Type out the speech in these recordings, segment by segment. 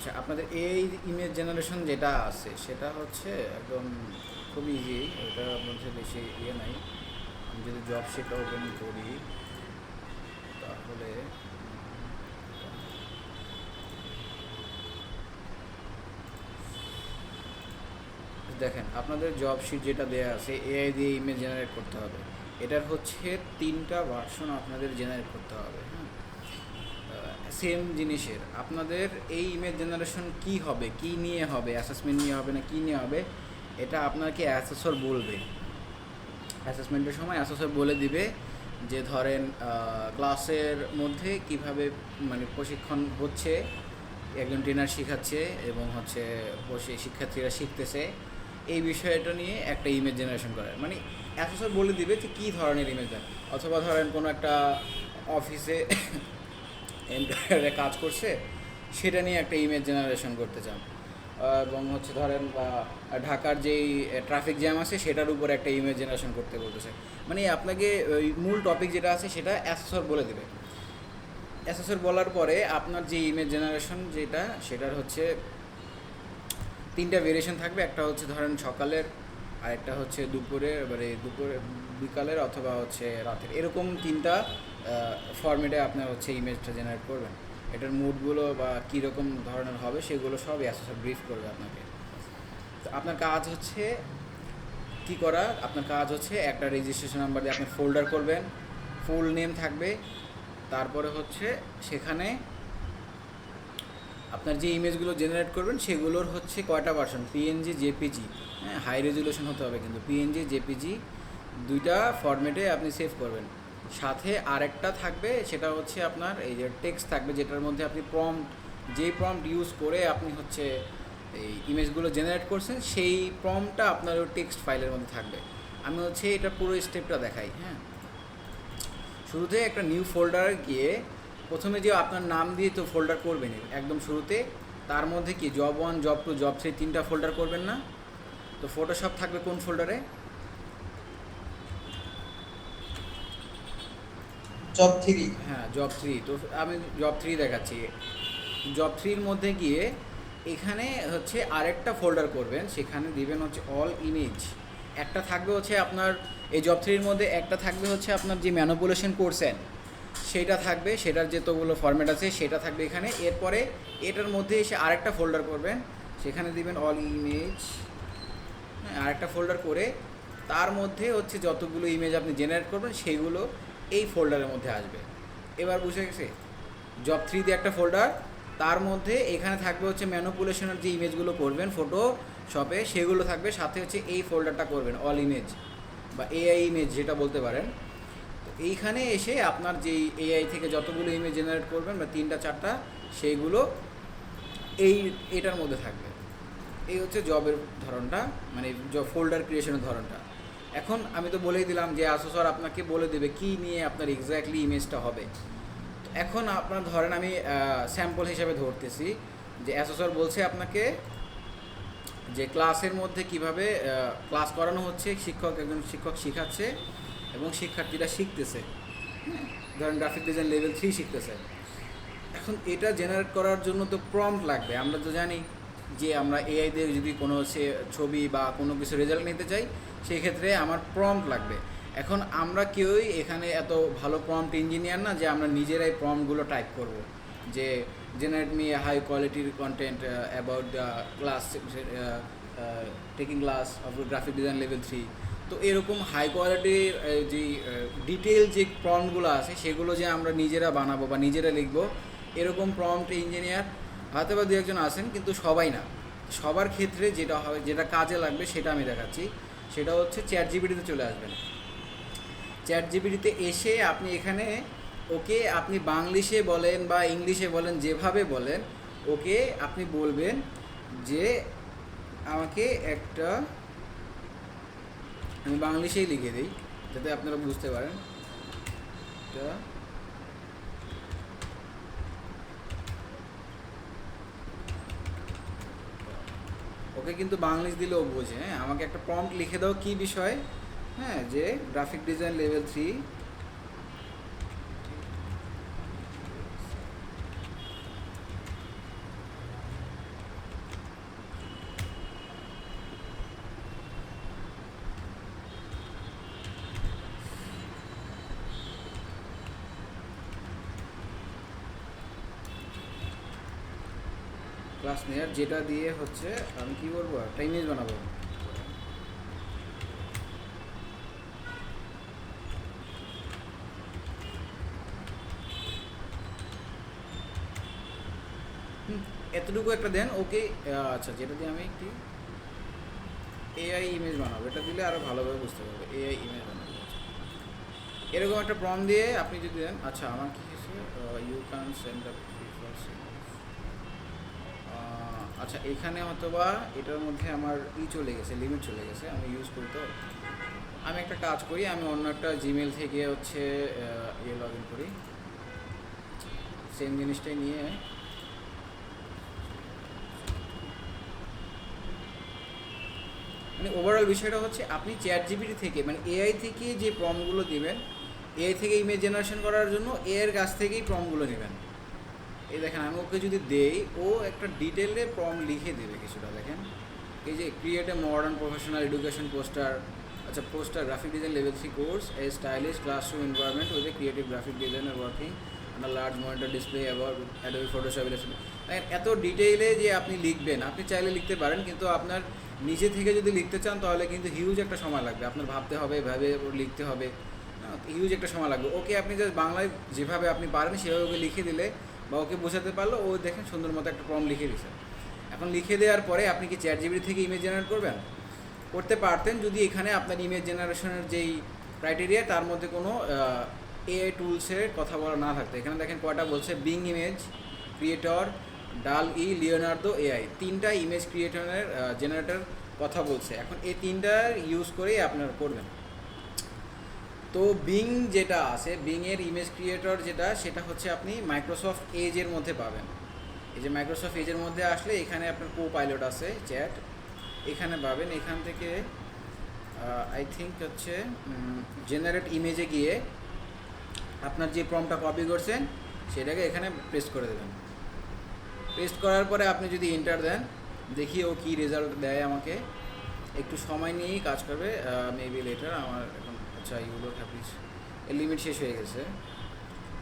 আচ্ছা, আপনাদের এই ইমেজ জেনারেশন যেটা আছে সেটা হচ্ছে একদম খুব ইজি। এটার মধ্যে বেশি নাই। আমি যদি জব শিটটা ওপেন করি তাহলে দেখেন, আপনাদের জব শিট যেটা দেওয়া আছে এআই দিয়ে ইমেজ জেনারেট করতে হবে। এটার হচ্ছে 3টা ভার্সন আপনাদের জেনারেট করতে হবে। হ্যাঁ, সেম জিনিসের আপনাদের এই ইমেজ জেনারেশন কি হবে, কি নিয়ে হবে, অ্যাসেসমেন্ট নিয়ে হবে না কি নিয়ে হবে, এটা আপনাকে অ্যাসেসর বলবে। অ্যাসেসমেন্টের সময় অ্যাসেসর বলে দিবে যে ধরেন ক্লাসের মধ্যে কিভাবে মানে প্রশিক্ষণ হচ্ছে, একজন ট্রেনার শেখাচ্ছে এবং হচ্ছে বসে শিক্ষার্থীরা শিখতেছে, এই বিষয়টা নিয়ে একটা ইমেজ জেনারেশন করে। মানে অ্যাসেসর বলে দিবে যে কী ধরনের ইমেজ দেন। অথবা ধরেন কোনো একটা অফিসে এমপ্লয়ারে কাজ করছে, সেটা নিয়ে একটা ইমেজ জেনারেশন করতে চান। এবং হচ্ছে ধরেন ঢাকার যেই ট্রাফিক জ্যাম আছে সেটার উপর একটা ইমেজ জেনারেশন করতে বলতেছে। মানে আপনাকে ওই মূল টপিক যেটা আছে সেটা অ্যাসেসর বলে দেবে। অ্যাসেসর বলার পরে আপনার যে ইমেজ জেনারেশন যেটা, সেটার হচ্ছে 3টা ভেরিয়েশন থাকবে। একটা হচ্ছে ধরেন সকালের, আরেকটা হচ্ছে দুপুরের, এবারে দুপুরে বিকালের অথবা হচ্ছে রাতের, এরকম 3টা ফরম্যাটে আপনার হচ্ছে ইমেজটা জেনারেট করবেন। এটার মুডগুলো বা কীরকম ধরনের হবে সেগুলো সব অ্যাসেসর ব্রিফ করবে আপনাকে। তো আপনার কাজ হচ্ছে কী করা, আপনার কাজ হচ্ছে একটা রেজিস্ট্রেশন নাম্বার দিয়ে আপনি ফোল্ডার করবেন, ফুল নেম থাকবে। তারপরে হচ্ছে সেখানে আপনার যে ইমেজগুলো জেনারেট করবেন সেগুলোর হচ্ছে কয়টা ভার্সন, পিএনজি, জেপিজি। হ্যাঁ, হাই রেজুলেশন হতে হবে কিন্তু, পিএনজি, জেপিজি 2টা ফরম্যাটে আপনি সেভ করবেন। সাথে আরেকটা থাকবে, সেটা হচ্ছে আপনার এই যে টেক্সট থাকবে, যেটার মধ্যে আপনি প্রম্পট, যেই প্রম্পট ইউজ করে আপনি হচ্ছে এই ইমেজগুলো জেনারেট করছেন, সেই প্রম্পটটা আপনার ওই টেক্সট ফাইলের মধ্যে থাকবে। আমি হচ্ছে এটা পুরো স্টেপটা দেখাই। হ্যাঁ, শুরুতে একটা নিউ ফোল্ডারে গিয়ে প্রথমে যে আপনার নাম দিয়ে তো ফোল্ডার করবেনই একদম শুরুতে, তার মধ্যে কি জব 1, জব 2, জব 3 3টা ফোল্ডার করবেন না? তো ফটোশপ থাকবে কোন ফোল্ডারে? জব 3। হ্যাঁ, জব 3। তো আমি জব 3 দেখাচ্ছি। জব 3-র মধ্যে গিয়ে এখানে হচ্ছে আরেকটা ফোল্ডার করবেন, সেখানে দিবেন হচ্ছে অল ইমেজ। একটা থাকবে হচ্ছে আপনার এই জব 3-র মধ্যে, একটা থাকবে হচ্ছে আপনার যে ম্যানিপুলেশন করছেন সেটা থাকবে, সেটার যেতগুলো ফরম্যাট আছে সেটা থাকবে এখানে। এরপরে এটার মধ্যে এসে আরেকটা ফোল্ডার করবেন, সেখানে দিবেন অল ইমেজ। হ্যাঁ, আরেকটা ফোল্ডার করে তার মধ্যে হচ্ছে যতগুলো ইমেজ আপনি জেনারেট করবেন সেগুলো এই ফোল্ডারের মধ্যে আসবে। এবার বুঝে গেছে? জব 3 দিয়ে একটা ফোল্ডার, তার মধ্যে এখানে থাকবে হচ্ছে ম্যানিপুলেশনের যে ইমেজগুলো করবেন ফটো শপে, সেগুলো থাকবে। সাথে হচ্ছে এই ফোল্ডারটা করবেন অল ইমেজ বা এআই ইমেজ যেটা বলতে পারেন। তো এইখানে এসে আপনার যেই এআই থেকে যতগুলো ইমেজ জেনারেট করবেন বা 3টা 4টা, সেইগুলো এটার মধ্যে থাকবে। এই হচ্ছে জবের ধরনটা, মানে জব ফোল্ডার ক্রিয়েশনের ধরনটা। এখন আমি তো বলেই দিলাম যে অ্যাসেসর আপনাকে বলে দেবে কী নিয়ে আপনার এক্স্যাক্টলি ইমেজটা হবে। এখন আপনার ধরেন আমি স্যাম্পল হিসাবে ধরতেছি যে অ্যাসেসর বলছে আপনাকে যে ক্লাসের মধ্যে কিভাবে ক্লাস করানো হচ্ছে, একজন শিক্ষক শেখাচ্ছে এবং শিক্ষার্থীরা শিখতেছে। হ্যাঁ, ধরেন গ্রাফিক ডিজাইন লেভেল 3 শিখতেছে। এখন এটা জেনারেট করার জন্য তো প্রম্পট লাগবে। আমরা তো জানি যে আমরা এআই দিয়ে যদি কোনো ছবি বা কোনো কিছু রেজাল্ট নিতে চাই, সেই ক্ষেত্রে আমার প্রম্পট লাগবে। এখন আমরা কেউই এখানে এত ভালো প্রম্পট ইঞ্জিনিয়ার না যে আমরা নিজেরাই প্রম্পটগুলো টাইপ করব যে জেনারেট মি হাই কোয়ালিটির content about the class, taking class of graphic design level 3। তো এরকম হাই কোয়ালিটির যে ডিটেল যে প্রম্পটগুলো আছে সেগুলো যে আমরা নিজেরা বানাবো বা নিজেরা লিখবো, এরকম প্রম্পট ইঞ্জিনিয়ার হয়তো বা 2-1 জন আছেন, কিন্তু সবাই না। সবার ক্ষেত্রে যেটা হবে, যেটা কাজে লাগবে সেটা আমি দেখাচ্ছি। সেটা হচ্ছে চ্যাট জিপিটিতে চলে আসবেন। চ্যাট জিপিটিতে এসে আপনি এখানে ওকে, আপনি বাংলিশে বলেন বা ইংলিশে বলেন, যেভাবে বলেন, ওকে আপনি বলবেন যে আমাকে একটা, আমি বাংলিশেই লিখে দিই যাতে আপনারা বুঝতে পারেন। একটা ওকে কিন্তু বাংলিশ দিলেও বোঝে। হ্যাঁ, আমাকে একটা প্রম্পট লিখে দাও কী বিষয়। হ্যাঁ, যে গ্রাফিক ডিজাইন লেভেল 3, ক্লাস নেয়ার, যেটা দিয়ে হচ্ছে আমি কি করবো, একটা ইমেজ বানাবো। এতটুকু একটা দেন, ওকে। আচ্ছা, যেটা দিয়ে আমি একটি এআই ইমেজ বানাবো, এটা দিলে আরও ভালোভাবে বুঝতে পারবে। এআই ইমেজ বানাবো, এরকম একটা প্রম দিয়ে আপনি যদি দেন। আচ্ছা, আমার কি হয়েছে, ইউ ক্যান সেন্ড আপ। আচ্ছা, এখানে হয়তো বা এটার মধ্যে আমার চলে গেছে, লিমিট চলে গেছে, আমি ইউজ করি। তো আমি একটা কাজ করি, আমি অন্য একটা জিমেল থেকে হচ্ছে লগ ইন করি, সেম জিনিসটাই নিয়ে। মানে ওভারঅল বিষয়টা হচ্ছে আপনি চ্যাট জিপিটি থেকে, মানে এআই থেকে যে প্রমগুলো দিবেন, এআই থেকে ইমেজ জেনারেশন করার জন্য এর কাছ থেকেই প্রমগুলো নেবেন। এই দেখেন, আমি ওকে যদি দেই, ও একটা ডিটেলে প্রম লিখে দেবে কিছুটা। দেখেন, এই যে create a modern professional education poster. আচ্ছা, poster graphic design level 3 course, a stylish classroom environment with a creative graphic designer working on large monitor display about Adobe Photoshop Illustrator. এত ডিটেইলে যে আপনি লিখবেন, আপনি চাইলে লিখতে পারেন, কিন্তু আপনার নিজে থেকে যদি লিখতে চান তাহলে কিন্তু হিউজ একটা সময় লাগবে, আপনার ভাবতে হবে, ভাবে লিখতে হবে, হিউজ একটা সময় লাগবে। ওকে আপনি জাস্ট বাংলায় যেভাবে আপনি পারেন সেভাবে ওকে লিখে দিলে বা ওকে বোঝাতে পারলো, ও দেখেন সুন্দর মতো একটা প্রম লিখে দিছে। এখন লিখে দেওয়ার পরে আপনি কি চ্যাট জিপিটি থেকে ইমেজ জেনারেট করবেন? করতে পারতেন যদি এখানে আপনার ইমেজ জেনারেশনের যেই ক্রাইটেরিয়া তার মধ্যে কোনো এআই টুলসের কথা বলা না থাকতো। এখানে দেখেন কয়টা বলছে, বিং ইমেজ ক্রিয়েটর, ডাল ই, লিওনার্দো এআই, তিনটা ইমেজ ক্রিয়েটরের জেনারেটর কথা বলছে। এখন এই তিনটার ইউজ করেই আপনারা করবেন। তো বিং যেটা আছে, বিংয়ের ইমেজ ক্রিয়েটর যেটা, সেটা হচ্ছে আপনি মাইক্রোসফট এজের মধ্যে পাবেন। এই যে মাইক্রোসফট এজের মধ্যে আসলে এখানে আপনার কো পাইলট আছে, চ্যাট, এখানে পাবেন। এখান থেকে আই থিঙ্ক হচ্ছে জেনারেট ইমেজে গিয়ে আপনার যে প্রমটা কপি করছেন সেটাকে এখানে পেস্ট করে দেবেন। পেস্ট করার পরে আপনি যদি এন্টার দেন, দেখি ও কী রেজাল্ট দেয় আমাকে। একটু সময় নিয়েই কাজ করবে, মেবি লেটার। আমার এখন আচ্ছা, ইউলো হ্যাপিস এর লিমিট শেষ হয়ে গেছে।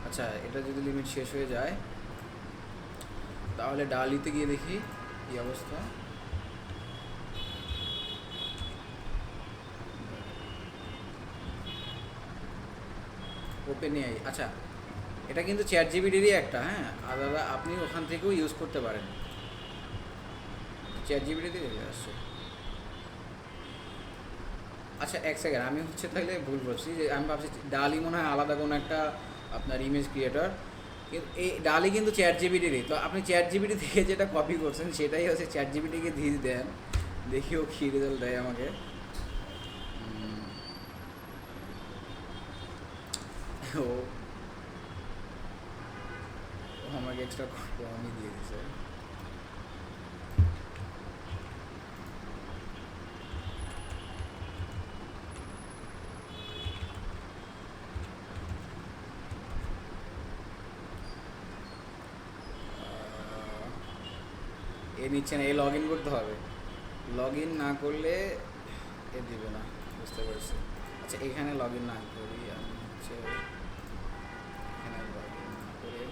আচ্ছা, এটা যদি লিমিট শেষ হয়ে যায় তাহলে ডালিতে গিয়ে দেখি কী অবস্থা। ওপেন এআই, আচ্ছা, এটা কিন্তু চ্যাট জিপিটিরই একটা, হ্যাঁ, আলাদা, আপনি ওখান থেকেও ইউজ করতে পারেন। চ্যাট জিপিটিতে চলে আসছে। আচ্ছা, এক সেকেন্ড, আমি হচ্ছে তাহলে ভুল বলছি, যে আমি ভাবছি ডালি মনে হয় আলাদা কোনো একটা আপনার ইমেজ ক্রিয়েটর, কিন্তু এই ডালি কিন্তু চ্যাট জিপিটিরই। তো আপনি চ্যাট জিপিটি থেকে যেটা কপি করছেন সেটাই হচ্ছে চ্যাট জিপিটিকে দিয়ে দেন, দেখি ও কী রেজাল্ট দেয় আমাকে। ও আমাকে এক্সট্রা কমই দিয়ে দিছে। এ নিচ্ছে না, এ লগ ইন করতে হবে। লগ ইন না করলে এ দিবে না, বুঝতে পারছি। আচ্ছা, এখানে লগ ইন না করি, আমি হচ্ছে এখানে লগ ইন না করে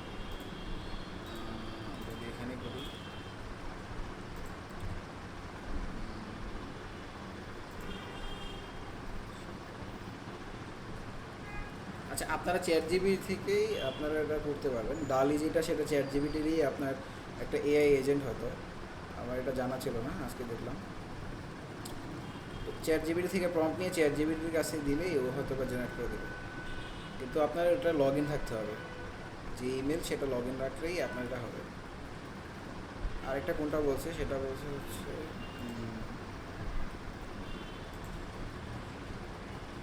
যদি এখানে করি, আচ্ছা, আপনারা চ্যাট জিবি থেকেই আপনারা এটা করতে পারবেন। ডালি যেটা, সেটা চ্যাট জিবিটিরই আপনার একটা এআই এজেন্ট হতো, আমার এটা জানা ছিল না, আজকে দেখলাম। চ্যাট জিবিটি থেকে প্রম্পট নিয়ে চ্যাট জিবিটির কাছে দিলেই ও হয়তো বা জেনারেট করে দেবে, কিন্তু আপনার এটা লগ ইন থাকতে হবে, যে ইমেল সেটা লগ ইন রাখলেই আপনার এটা হবে। আরেকটা কোনটা বলছে, সেটা বলছে হচ্ছে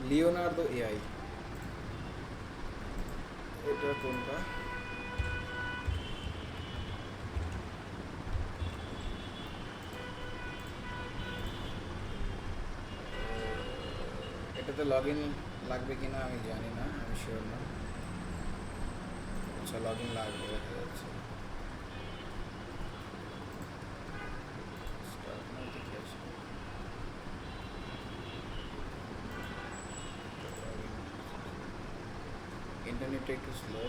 লিওনার্দো এআই, এটা কোনটা? এটাতে লগ ইন লাগবে কিনা আমি জানি না, আমি শিওর না। আচ্ছা, লগ ইন লাগবে দেখা যাচ্ছে। ইন্টারনেটটা একটু স্লো।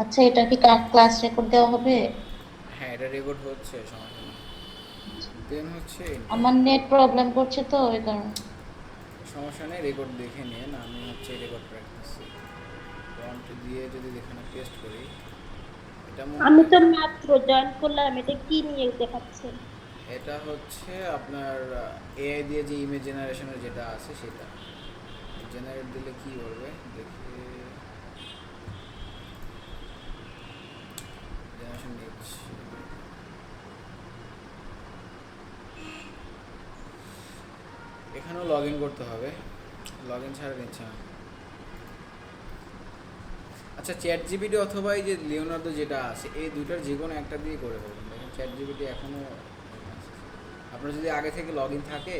আচ্ছা, এটা কি ক্লাস রেকর্ড দেওয়া হবে? হ্যাঁ, এটা রেকর্ড হচ্ছে, সমস্যা নেই। দেন হচ্ছে আমার নেট প্রবলেম করছে তো ওই কারণে। সমস্যা নেই, রেকর্ড দেখে নিন। আমি হচ্ছে রেকর্ড রাখতেছি। প্রম্পট দিয়ে যদি এখানে পেস্ট করি, এটা মনে আমি হয়, তো মাত্র জয়েন করলাম, এটা কি নিয়ে দেখাচ্ছে? এটা হচ্ছে আপনার এআই দিয়ে যে ইমেজ জেনারেশনের যেটা আছে সেটা। জেনারেট দিলে কি করবে দেখি, জেনারেশন নিচ্ছে। এখানেও লগ ইন করতে হবে, লগ ইন ছাড়া নিচ্ছে না। আচ্ছা, চ্যাট জিপিটি অথবা এই যে লিওনার্দো যেটা আছে, এই দুটার যে কোনো একটা দিয়ে করে দেবেন। দেখেন চ্যাট জিপিটি এখনও, আপনার যদি আগে থেকে লগ ইন থাকে,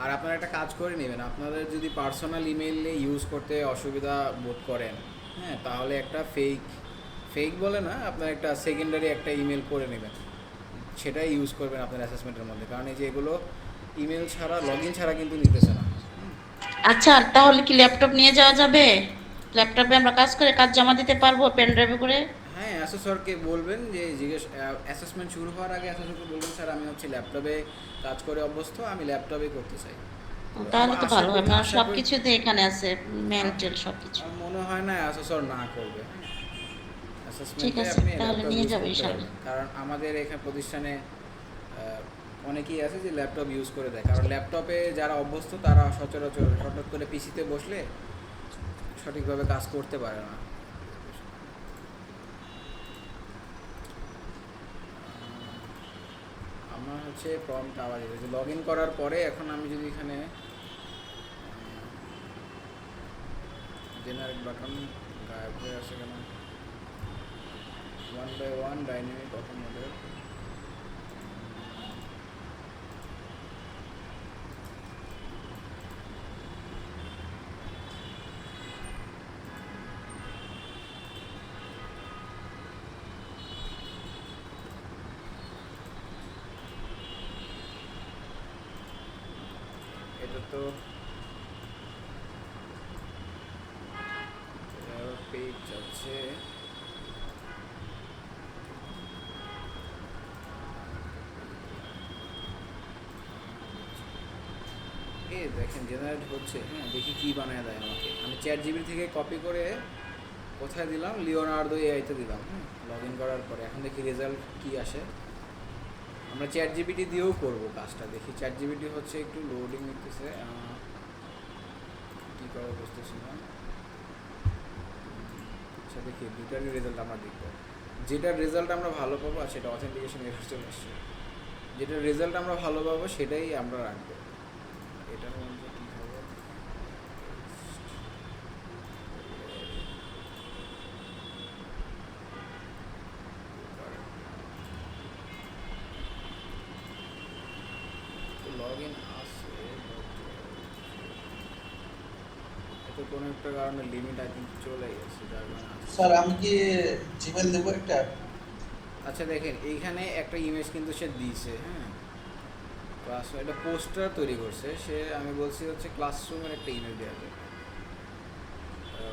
আর আপনারা একটা কাজ করে নেবেন, আপনাদের যদি পার্সোনাল ইমেইলে ইউজ করতে অসুবিধা বোধ করেন, হ্যাঁ, তাহলে একটা ফেক, ফেক বলে না, আপনার একটা সেকেন্ডারি একটা ইমেল করে নেবেন, সেটাই ইউজ করবেন আপনার অ্যাসেসমেন্টের মধ্যে। কারণ এই যে এগুলো ইমেল ছাড়া, লগ ইন ছাড়া কিন্তু নিতেছে না। আচ্ছা, তাহলে কি ল্যাপটপ নিয়ে যাওয়া যাবে? ল্যাপটপে আমরা কাজ করে কাজ জমা দিতে পারবো পেন ড্রাইভে করে? হ্যাঁ, অ্যাসেসরকে বলবেন যে অ্যাসেসমেন্ট শুরু হওয়ার আগে অ্যাসেসরকে বলবেন, স্যার আমি হচ্ছে ল্যাপটপে কাজ করে অভ্যস্ত, আমি ল্যাপটপে করতে চাই। তো তাহলে তো আশা ভালো করি, হয়, আমার আশা করি, সবকিছুতে এখানে আছে, মেল টেল সবকিছু। আমার মনে হয় না অ্যাসেসর না করবে। ঠিক অ্যাসেসমেন্টে আছে, আপনি তাহলে ল্যাপটপ নিয়ে ইউজ যাবো করতে ইনশাল্লাহ। পারবেন, কারণ আমাদের এখানে প্রতিষ্ঠানে অনেকেই আছে যে ল্যাপটপ ইউজ করে দেয়। কারণ ল্যাপটপে যারা অভ্যস্ত তারা সচরাচর হঠাৎ করে পিসিতে বসলে সঠিকভাবে কাজ করতে পারে না। আমার হচ্ছে প্রম্পট আবার যে লগ ইন করার পরে, এখন আমি যদি এখানে জেনারেট বাটন গায়েব হয়ে আসে কেন, one by one dynamic auto model, এটা তো পেজ যাচ্ছে। এ দেখেন জেনারেট হচ্ছে, হ্যাঁ, দেখি কি বানায় দেয় আমাকে। আমি চ্যাট জিবি থেকে কপি করে কোথায় দিলাম, লিওনার্দো এআইতে দিলাম। হ্যাঁ, লগ ইন করার পরে এখন দেখি রেজাল্ট কি আসে। আমরা চ্যাট জিবিটি দিয়েও করবো কাজটা, দেখি চ্যাট জিবিটি হচ্ছে একটু লোডিং নিতেছে, কী করে বুঝতেছি না। আচ্ছা, দেখি দুটারই রেজাল্ট আমরা দেখবো। যেটার রেজাল্ট আমরা ভালো পাবো, আর সেটা অথেন্টিকেশন এরর চলে আসছে, যেটার রেজাল্ট আমরা ভালো পাবো সেটাই আমরা রাখবো। এটার মধ্যে কী হবে, লগ ইন আসে, এত কোনো একটা কারণে লিমিট আই থিঙ্ক চলে গেছে, যার কারণে আসছে। স্যার আমি কি জিমেল দেবো একটা? আচ্ছা দেখেন, এইখানে একটা ইমেজ কিন্তু সে দিয়েছে, হ্যাঁ, ক্লাস, একটা পোস্টার তৈরি করছে সে। আমি বলছি হচ্ছে ক্লাসরুমের একটা ইমেজ দেওয়া যায়,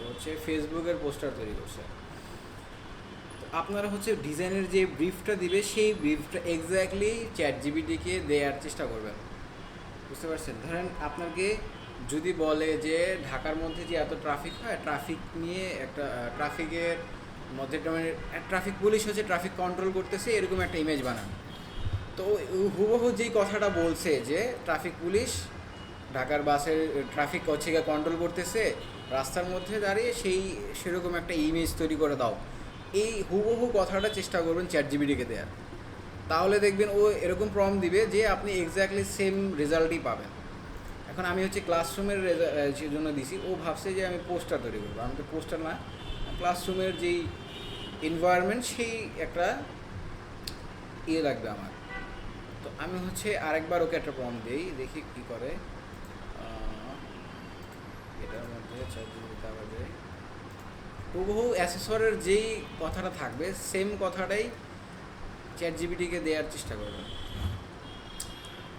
হচ্ছে ফেসবুকের পোস্টার তৈরি করছে। তো আপনারা হচ্ছে ডিজাইনের যে ব্রিফটা দিবে, সেই ব্রিফটা এক্স্যাক্টলি চ্যাট জিবিটিকে দেওয়ার চেষ্টা করবেন, বুঝতে পারছেন? ধরেন আপনাকে যদি বলে যে ঢাকার মধ্যে যে এত ট্রাফিক হয়, ট্রাফিক নিয়ে একটা ট্রাফিকের মধ্যে ট্রাফিক পুলিশ হচ্ছে ট্রাফিক কন্ট্রোল করতেছে, এরকম একটা ইমেজ বানান। তো হুবহু যেই কথাটা বলছে যে ট্রাফিক পুলিশ ঢাকার বাসের ট্রাফিক হচ্ছে গিয়ে কন্ট্রোল করতেছে রাস্তার মধ্যে দাঁড়িয়ে, সেরকম একটা ইমেজ তৈরি করে দাও, এই হুবহু কথাটা চেষ্টা করবেন চ্যাট জিবিটিকে দেওয়ার। তাহলে দেখবেন ও এরকম প্রম্পট দিবে যে আপনি এক্স্যাক্টলি সেম রেজাল্টই পাবেন। এখন আমি হচ্ছে ক্লাসরুমের জন্য দিছি, ও ভাবছে যে আমি পোস্টার তৈরি করবো। আমি তো পোস্টার না, ক্লাসরুমের যেই এনভায়রনমেন্ট সেই একটা ইয়ে লাগবে আমার। তো আমি হচ্ছে আরেকবার ওকে একটা প্রম্পট দিই, দেখি কী করে। এটার মধ্যে দিতে হবে, হুবহু অ্যাসেসরের যেই কথাটা থাকবে সেম কথাটাই চ্যাট জিবিটিকে দেওয়ার চেষ্টা করবেন।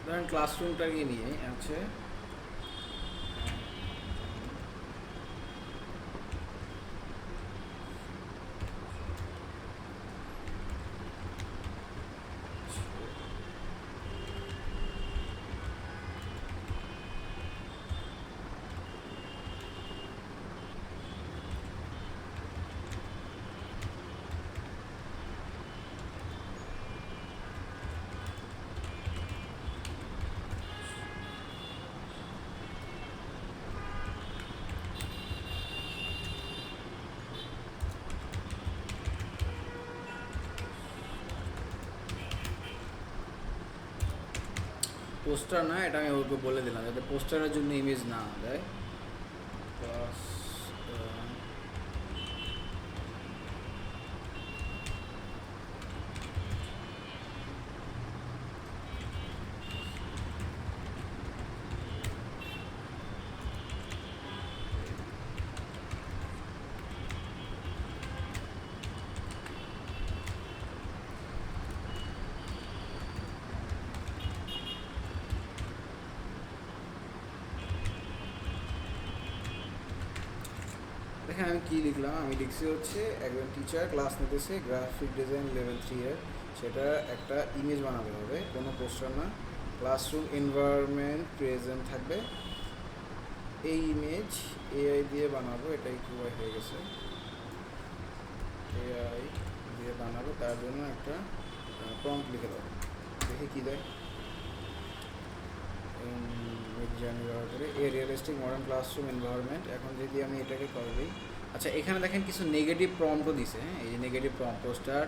ধরেন ক্লাসরুমটাকে নিয়ে আছে, পোস্টার না, এটা আমি ওকে বলে দিলাম যাতে পোস্টারের জন্য ইমেজ না দেয়। প্লাস দেখেন আমি কী লিখলাম, আমি লিখছি হচ্ছে একজন টিচার ক্লাস নিতেছে গ্রাফিক ডিজাইন লেভেল 3 এর, সেটা একটা ইমেজ বানাতে হবে, কোনো পোস্টার না। ক্লাসরুম এনভায়রনমেন্ট প্রেজেন্ট থাকবে, এই ইমেজ এআই দিয়ে বানাবো, এটাই কিউআই হয়ে গেছে, এআই দিয়ে বানাবো, তার জন্য একটা প্রম্পট লিখে দেবো, দেখি কী দেয়। ব্যবহার করে এ রিয়েলিস্টিক মডার্ন ক্লাসরুম এনভায়রনমেন্ট। এখন যদি আমি এটাকে করবি, আচ্ছা এখানে দেখেন কিছু নেগেটিভ প্রম্পটও দিছে, হ্যাঁ এই যে নেগেটিভ প্রম্পট, পোস্টার,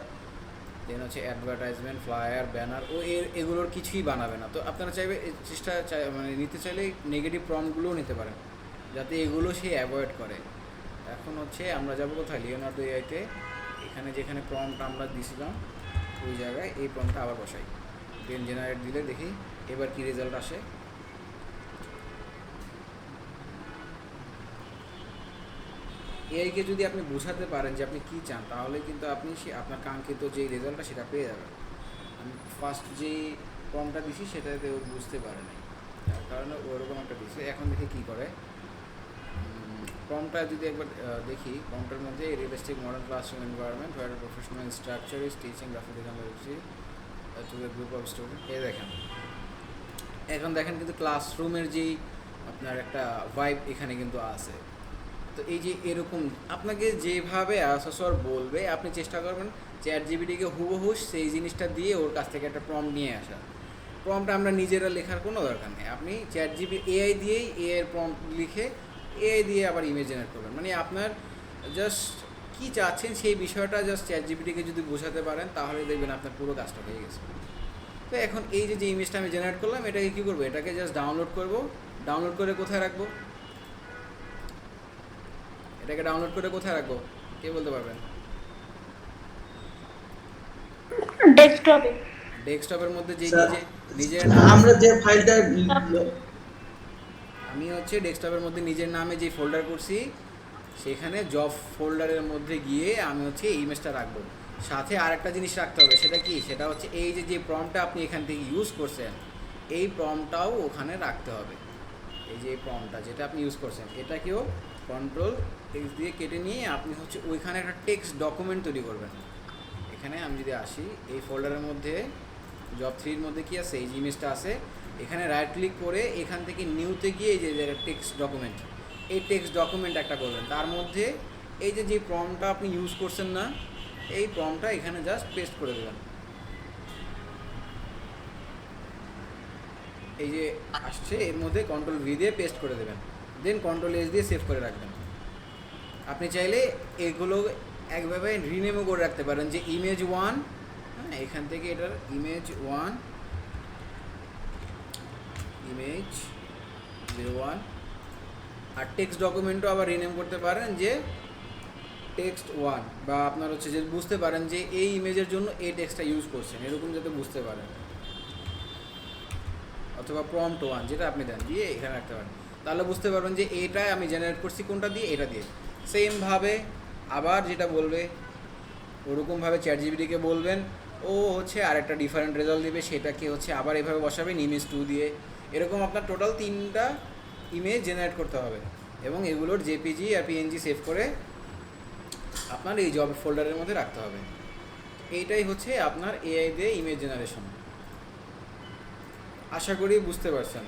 দেন হচ্ছে অ্যাডভার্টাইজমেন্ট, ফ্লায়ার, ব্যানার, ও এগুলোর কিছুই বানাবে না। তো আপনারা চাইবে মানে নিতে চাইলে নেগেটিভ প্রম্পটগুলোও নিতে পারেন, যাতে এগুলো সে অ্যাভয়েড করে। এখন হচ্ছে আমরা যাবো কোথায়, লিওনার্দো এআইতে, এখানে যেখানে প্রম্পট আমরা দিয়েছিলাম ওই জায়গায় এই প্রম্পটটা আবার বসাই, দেন জেনারেট দিলে দেখি এবার কি রেজাল্ট আসে। এআইকে যদি আপনি বোঝাতে পারেন যে আপনি কী চান, তাহলে কিন্তু আপনি আপনার কাঙ্ক্ষিত যে রেজাল্টটা সেটা পেয়ে যাবেন। আমি ফার্স্ট যেই প্রম্পটটা দিছি সেটাতে ও বুঝতে পারে নাই, তার কারণে ওরকম একটা দিছে। এখন দেখি কী করে। প্রম্পটটা যদি একবার দেখি, প্রম্পটের মধ্যে realistic modern classroom environment where professional structure is teaching graphic design to the group of student, এই দেখেন। এখন দেখেন কিন্তু ক্লাসরুমের যেই আপনার একটা ভাইব এখানে কিন্তু আছে। তো এই যে এরকম আপনাকে যেভাবে অ্যাসেসর বলবে, আপনি চেষ্টা করবেন চ্যাটজিপিটিকে হুবহু সেই জিনিসটা দিয়ে ওর কাছ থেকে একটা প্রম্পট নিয়ে আসা। প্রম্পট আমরা নিজেরা লেখার কোনো দরকার নেই, আপনি এআই দিয়েই এআই প্রম্পট লিখে এআই দিয়ে আবার ইমেজ জেনারেট করবেন। মানে আপনার জাস্ট কী চাচ্ছেন সেই বিষয়টা জাস্ট চ্যাটজিপিটিকে যদি বোঝাতে পারেন, তাহলে দেখবেন আপনার পুরো কাজটা হয়ে গেছে। তো এখন এই যে ইমেজটা আমি জেনারেট করলাম, এটাকে কী করবো, এটাকে জাস্ট ডাউনলোড করব। ডাউনলোড করে কোথায় রাখবো, এটাকে ডাউনলোড করে কোথায় রাখবো কে বলতে পারবেন? ডেস্কটপে। ডেস্কটপের মধ্যে যে নিজের আমরা যে ফাইলটা আমি হচ্ছে ডেস্কটপের মধ্যে নিজের নামে যে ফোল্ডার করছি, সেখানে জব ফোল্ডারের মধ্যে গিয়ে আমি হচ্ছে এই ইমেজটা রাখবো। সাথে আরেকটা জিনিস রাখতে হবে, সেটা কি, সেটা হচ্ছে এই যে প্রম্পটটা আপনি এখান থেকে ইউজ করছেন, এই প্রম্পটটাও ওখানে রাখতে হবে। এই যে প্রম্পটটা যেটা আপনি ইউজ করছেন, এটাকেও কন্ট্রোল টেক্সট দিয়ে কেটে নিয়ে আপনি হচ্ছে ওইখানে একটা টেক্সট ডকুমেন্ট তৈরি করবেন। এখানে আমি যদি আসি, এই ফোল্ডারের মধ্যে জব 3 মধ্যে কি আছে, এই ইমেজটা আছে, এখানে রাইট ক্লিক করে এখান থেকে নিউতে গিয়ে এই যে টেক্সট ডকুমেন্ট, এই টেক্সট ডকুমেন্ট একটা করবেন। তার মধ্যে এই যে প্রম্পটটা আপনি ইউজ করছেন না, এই প্রম্পটটা এখানে জাস্ট পেস্ট করে দেবেন। এই যে আসছে এর মধ্যে কন্ট্রোল ভি দিয়ে পেস্ট করে দেবেন, দেন কন্ট্রোল এস দিয়ে সেভ করে রাখবেন। আপনি চাইলে এগুলো একভাবে রিনেমও করে রাখতে পারেন, যে ইমেজ 1, হ্যাঁ এখান থেকে এটার ইমেজ 1, ইমেজ 01, আর টেক্সট ডকুমেন্টও আবার রিনেম করতে পারেন যে টেক্সট 1, বা আপনার হচ্ছে যে বুঝতে পারেন যে এই ইমেজের জন্য এই টেক্সটটা ইউজ করছেন, এরকম যাতে বুঝতে পারেন। অথবা প্রম্পট 1 যেটা আপনি দেন দিয়ে এখানে রাখতে পারেন, তাহলে বুঝতে পারবেন যে এইটাই আমি জেনারেট করছি কোনটা দিয়ে, এটা দিয়ে। সেমভাবে আবার যেটা বলবে ওরকমভাবে চ্যাটজিপিটিকে বলবেন, ও হচ্ছে আরেকটা ডিফারেন্ট রেজাল্ট দেবে, সেটাকে হচ্ছে আবার এভাবে বসাবেন ইমেজ 2 দিয়ে। এরকম আপনার টোটাল 3টা ইমেজ জেনারেট করতে হবে, এবং এগুলোর জেপিজি আর পিএনজি সেভ করে আপনার এই জব ফোল্ডারের মধ্যে রাখতে হবে। এইটাই হচ্ছে আপনার এআই দিয়ে ইমেজ জেনারেশন। আশা করি বুঝতে পারছেন।